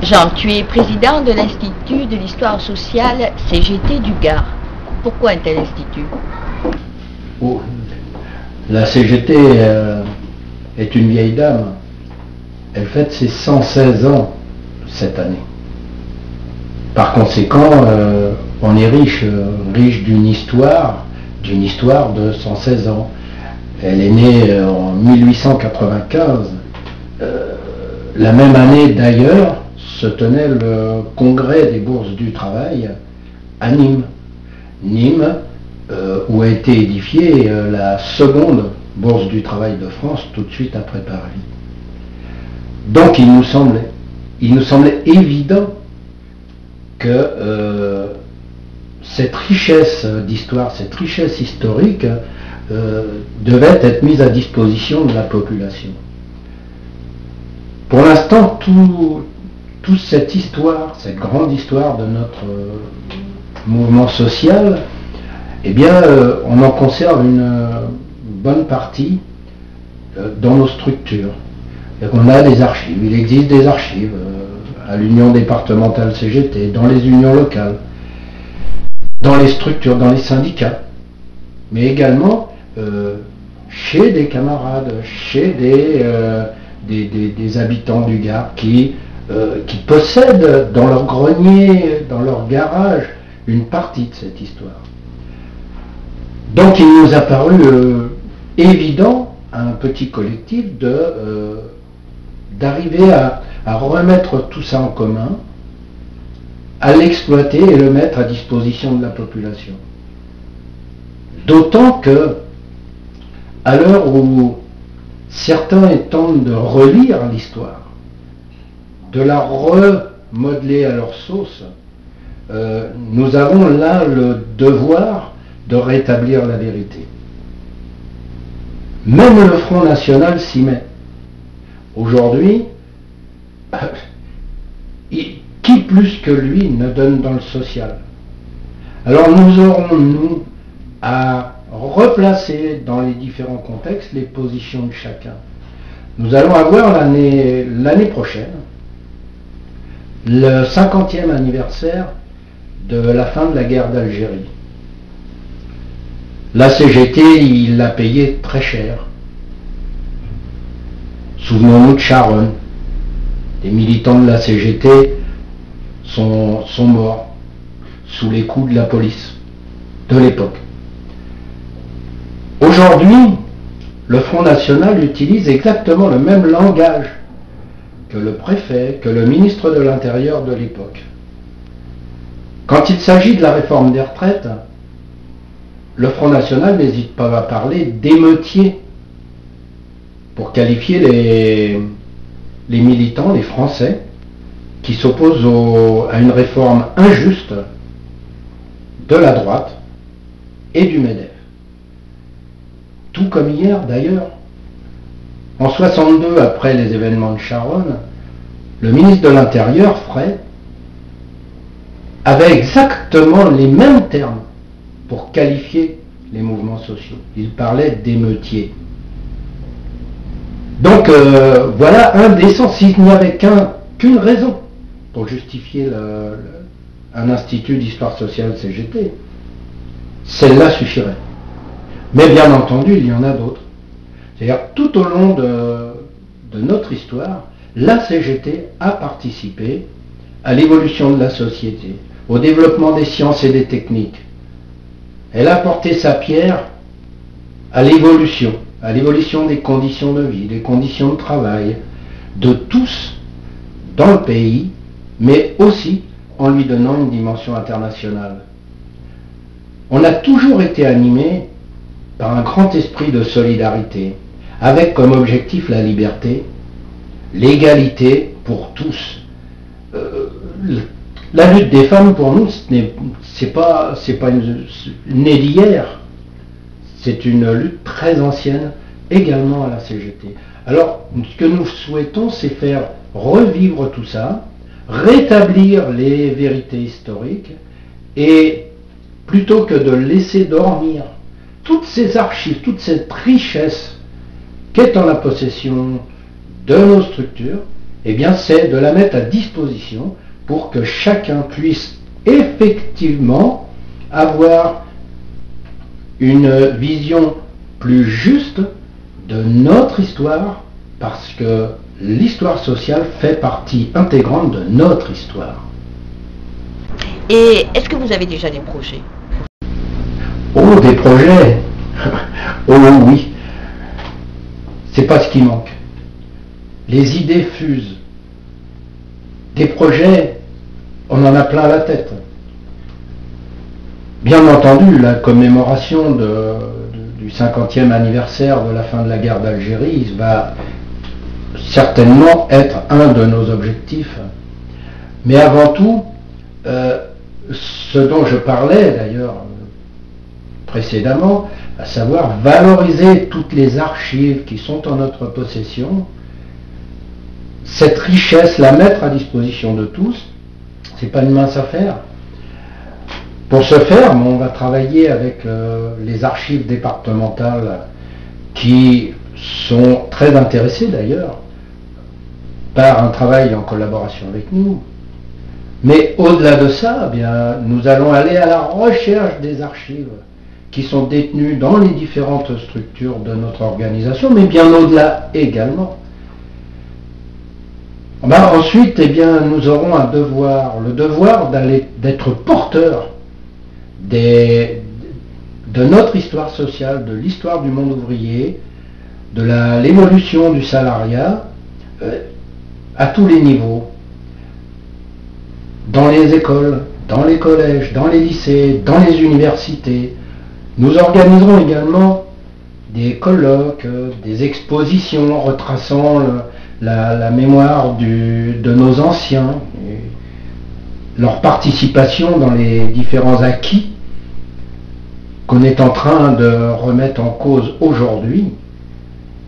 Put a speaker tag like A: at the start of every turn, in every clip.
A: Jean, tu es président de l'Institut de l'Histoire sociale CGT du Gard. Pourquoi un tel institut?
B: Oh, la CGT est une vieille dame. Elle fête ses 116 ans cette année. Par conséquent, on est riche d'une histoire de 116 ans. Elle est née en 1895. La même année d'ailleurs se tenait le congrès des bourses du travail à Nîmes. Nîmes, où a été édifiée la seconde bourse du travail de France tout de suite après Paris. Donc il nous semblait évident que cette richesse d'histoire, cette richesse historique devait être mise à disposition de la population. Pour l'instant, toute cette histoire, cette grande histoire de notre mouvement social, eh bien, on en conserve une bonne partie dans nos structures. On a des archives, il existe des archives à l'union départementale CGT, dans les unions locales, dans les structures, dans les syndicats, mais également chez des camarades, chez des habitants du Gard qui possèdent dans leur grenier, dans leur garage, une partie de cette histoire. Donc il nous a paru évident à un petit collectif d'arriver à remettre tout ça en commun, à l'exploiter et le mettre à disposition de la population. D'autant que, à l'heure où certains tentent de relire l'histoire, de la remodeler à leur sauce, nous avons là le devoir de rétablir la vérité. Même le Front National s'y met. Aujourd'hui, qui plus que lui ne donne dans le social? Alors nous aurons, nous, à replacer dans les différents contextes les positions de chacun. Nous allons avoir l'année prochaine le 50e anniversaire de la fin de la guerre d'Algérie. La CGT, il l'a payé très cher. Souvenons-nous de Charonne. Des militants de la CGT sont morts sous les coups de la police de l'époque. Aujourd'hui, le Front National utilise exactement le même langage que le préfet, que le ministre de l'Intérieur de l'époque. Quand il s'agit de la réforme des retraites, le Front National n'hésite pas à parler d'émeutiers pour qualifier les militants, les Français, qui s'opposent à une réforme injuste de la droite et du MEDEF. Tout comme hier d'ailleurs. En 62, après les événements de Charonne, le ministre de l'Intérieur, Frey, avait exactement les mêmes termes pour qualifier les mouvements sociaux. Il parlait d'émeutiers. Donc voilà un des sens. S'il n'y avait qu'une raison pour justifier un institut d'histoire sociale CGT, celle-là suffirait. Mais bien entendu, il y en a d'autres. C'est-à-dire tout au long de notre histoire, la CGT a participé à l'évolution de la société, au développement des sciences et des techniques. Elle a porté sa pierre à l'évolution des conditions de vie, des conditions de travail, de tous dans le pays, mais aussi en lui donnant une dimension internationale. On a toujours été animé par un grand esprit de solidarité, avec comme objectif la liberté, l'égalité pour tous. La lutte des femmes, pour nous, c'est pas née d'hier. C'est une lutte très ancienne, également à la CGT. Alors, ce que nous souhaitons, c'est faire revivre tout ça, rétablir les vérités historiques, et plutôt que de laisser dormir toutes ces archives, toute cette richesse qu'est en la possession de nos structures, eh bien c'est de la mettre à disposition pour que chacun puisse effectivement avoir une vision plus juste de notre histoire, parce que l'histoire sociale fait partie intégrante de notre histoire.
A: Et est-ce que vous avez déjà des projets?
B: Oh, des projets. Oh oui. C'est pas ce qui manque. Les idées fusent. Des projets, on en a plein la tête. Bien entendu, la commémoration du 50e anniversaire de la fin de la guerre d'Algérie va certainement être un de nos objectifs. Mais avant tout, ce dont je parlais d'ailleurs précédemment, à savoir valoriser toutes les archives qui sont en notre possession, cette richesse, la mettre à disposition de tous, c'est pas une mince affaire. Pour ce faire, on va travailler avec les archives départementales qui sont très intéressées d'ailleurs par un travail en collaboration avec nous. Mais au-delà de ça, eh bien, nous allons aller à la recherche des archives qui sont détenues dans les différentes structures de notre organisation, mais bien au-delà également. Ensuite, eh bien, nous aurons un devoir, le devoir d'être porteurs de notre histoire sociale, de l'histoire du monde ouvrier, de l'évolution du salariat à tous les niveaux, dans les écoles, dans les collèges, dans les lycées, dans les universités. Nous organiserons également des colloques, des expositions retraçant la mémoire de nos anciens, leur participation dans les différents acquis qu'on est en train de remettre en cause aujourd'hui,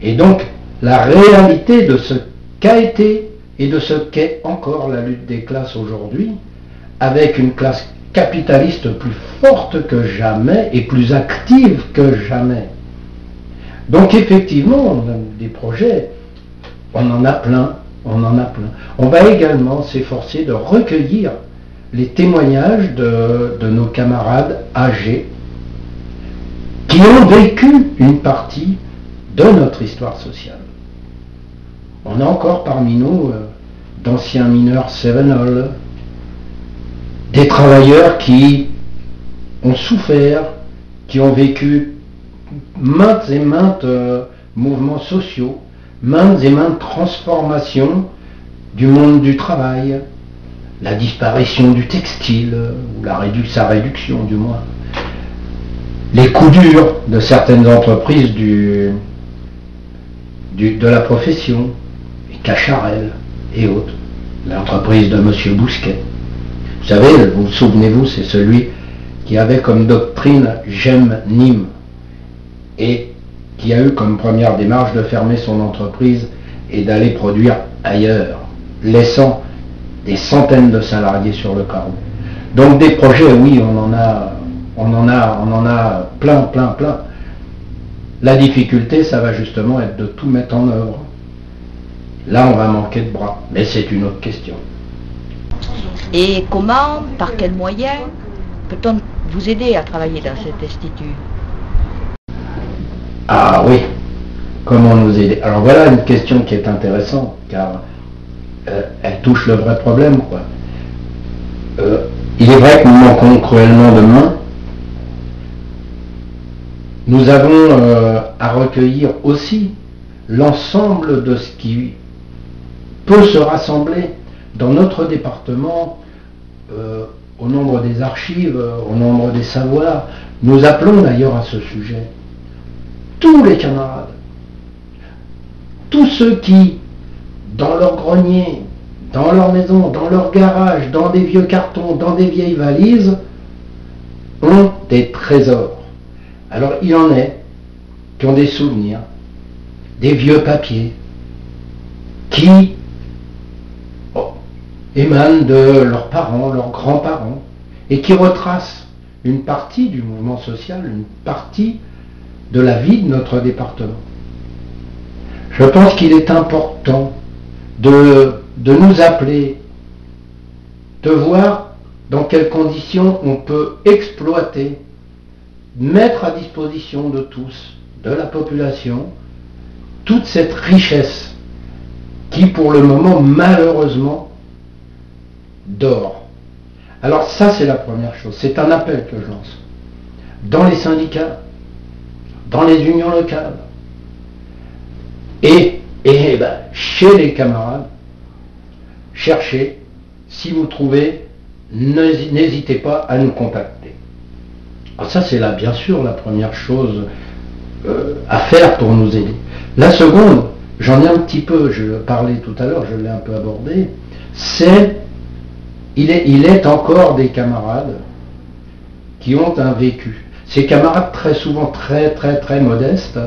B: et donc la réalité de ce qu'a été et de ce qu'est encore la lutte des classes aujourd'hui, avec une classe capitaliste plus forte que jamais et plus active que jamais. Donc effectivement, on a des projets, on en a plein, on en a plein. On va également s'efforcer de recueillir les témoignages de nos camarades âgés qui ont vécu une partie de notre histoire sociale. On a encore parmi nous d'anciens mineurs Sevenol, des travailleurs qui ont souffert, qui ont vécu maintes et maintes mouvements sociaux, maintes et maintes transformations du monde du travail, la disparition du textile, ou sa réduction du moins, les coups durs de certaines entreprises de la profession, les Cacharel et autres, l'entreprise de M. Bousquet. Vous savez, vous souvenez-vous, c'est celui qui avait comme doctrine « j'aime Nîmes » et qui a eu comme première démarche de fermer son entreprise et d'aller produire ailleurs, laissant des centaines de salariés sur le carreau. Donc des projets, oui, on en a plein. La difficulté, ça va justement être de tout mettre en œuvre. Là, on va manquer de bras, mais c'est une autre question.
A: Et comment, par quels moyens, peut-on vous aider à travailler dans cet institut?
B: Ah oui, comment nous aider? Alors voilà une question qui est intéressante, car elle touche le vrai problème, quoi. Il est vrai que nous manquons cruellement de mains. Nous avons à recueillir aussi l'ensemble de ce qui peut se rassembler dans notre département, au nombre des archives, au nombre des savoirs. Nous appelons d'ailleurs à ce sujet tous les camarades, tous ceux qui, dans leur grenier, dans leur maison, dans leur garage, dans des vieux cartons, dans des vieilles valises, ont des trésors. Alors il y en a qui ont des souvenirs, des vieux papiers, qui émanent de leurs parents, leurs grands-parents, et qui retracent une partie du mouvement social, une partie de la vie de notre département. Je pense qu'il est important de de nous appeler, de voir dans quelles conditions on peut exploiter, mettre à disposition de tous, de la population, toute cette richesse qui pour le moment malheureusement dort. Alors ça c'est la première chose, c'est un appel que je lance. Dans les syndicats, dans les unions locales, et chez les camarades, cherchez, si vous trouvez, n'hésitez pas à nous contacter. Alors ça c'est là bien sûr la première chose à faire pour nous aider. La seconde, j'en ai un petit peu, je parlais tout à l'heure, je l'ai un peu abordé, c'est il est encore des camarades qui ont un vécu. Ces camarades très souvent très modestes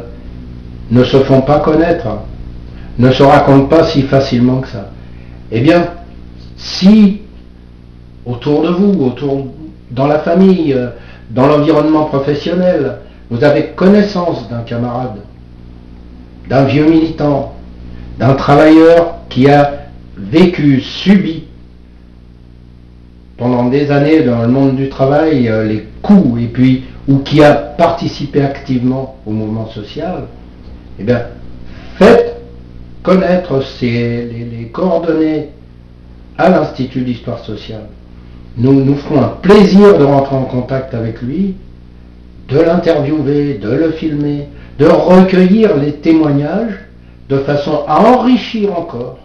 B: ne se font pas connaître, ne se racontent pas si facilement que ça. Eh bien, si autour de vous, dans la famille, dans l'environnement professionnel, vous avez connaissance d'un camarade, d'un vieux militant, d'un travailleur qui a vécu, subi pendant des années dans le monde du travail les coups, et puis ou qui a participé activement au mouvement social, eh bien, faites connaître les coordonnées à l'Institut d'Histoire Sociale. Nous ferons un plaisir de rentrer en contact avec lui, de l'interviewer, de le filmer, de recueillir les témoignages de façon à enrichir encore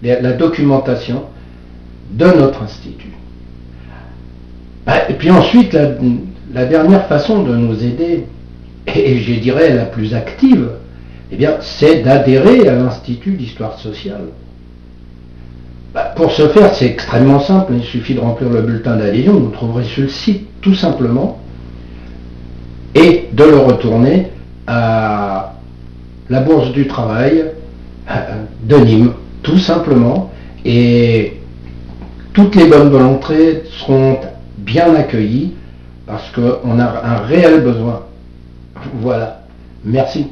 B: la documentation de notre institut. Et puis ensuite, la dernière façon de nous aider, et je dirais la plus active, eh bien, c'est d'adhérer à l'Institut d'Histoire Sociale. Pour ce faire, c'est extrêmement simple, il suffit de remplir le bulletin d'adhésion, vous le trouverez sur le site tout simplement, et de le retourner à la Bourse du Travail de Nîmes, tout simplement, et toutes les bonnes volontés seront bien accueillies parce qu'on a un réel besoin. Voilà, merci.